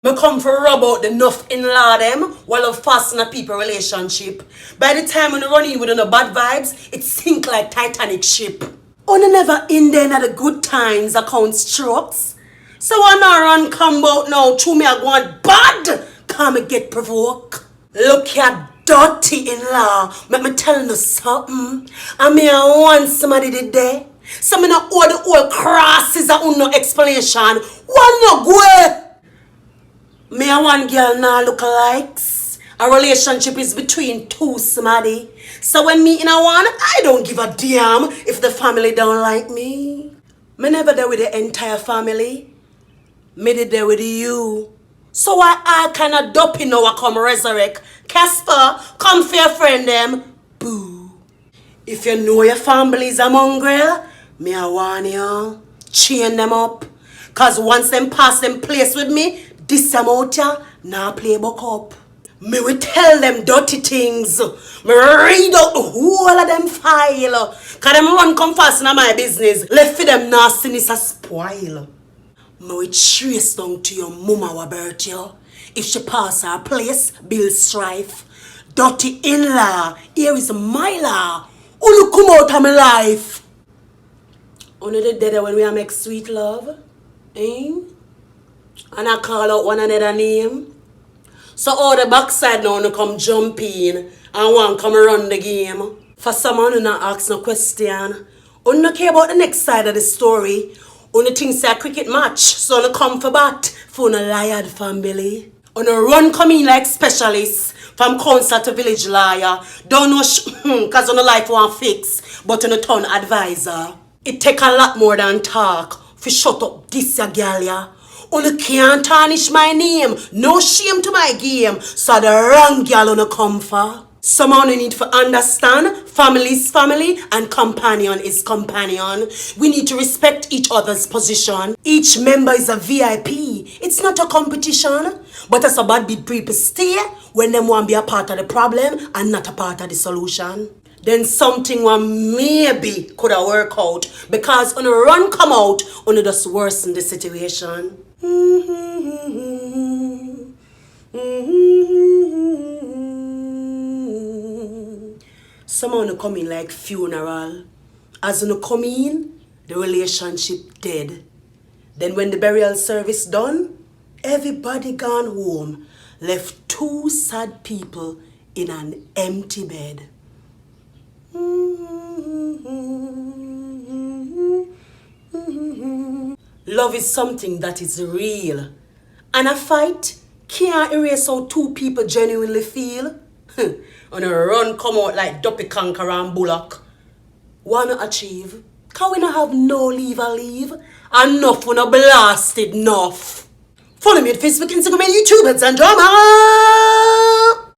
Me come for rub out the enough in-law them while I fast in a people relationship. By the time when you run in with no bad vibes, it sink like Titanic ship. On never in there at the good times account strokes. So I not run come out now, through me I want bad, come and get provoked. Look at dirty in-law, make me tell you something. I mean I want somebody did there. So me not all the old crosses and no explanation. One no go. Me and one girl now look alikes. A relationship is between two somebody. So when me in a one, I don't give a damn if the family don't like me. Me never there with the entire family. Me did there with you. So I kind of dope in now come resurrect. Casper, come for your friend them. Boo. If you know your family is a mongrel, me I warn you, chain them up. Cause once them pass them place with me, this amount ya, now play buck up. Me will tell them dirty things. Me read out the whole of them file. Cause them run come fast in my business. Left for them nastiness a spoil. Me will trace down to your mama wa birth you. If she pass her place, build strife. Dirty in-law, here is my law. Unu come out of my life. Unu the dead when we make sweet love. Eh? And I call out one another name. So all the backside now no come jump in and one come run the game. For someone who not ask no question. Who not care about the next side of the story. Who think say a cricket match. So no come for bat for no liar family. Who no run come in like specialists. From council to village lawyer. Don't know cause on the life one fix. But on a turn advisor. It take a lot more than talk. For shut up this ya girl ya. Only can't tarnish my name. No shame to my game. So the wrong girl on come for. Someone need to understand family is family and companion is companion. We need to respect each other's position. Each member is a VIP. It's not a competition. But as a bad bit people stay when them want to be a part of the problem and not a part of the solution. Then something one maybe could have worked out because on a run come out on it just worsen the situation. Someone come in like funeral. As you come in, the relationship dead. Then when the burial service done, everybody gone home, left two sad people in an empty bed. Love is something that is real. And a fight can't erase how two people genuinely feel. On a run come out like Duppy Conqueror and Bullock. Wanna achieve? Can we not have no leave or leave? Enough when I blasted enough. Follow me on Facebook, Instagram, and YouTube, and drama.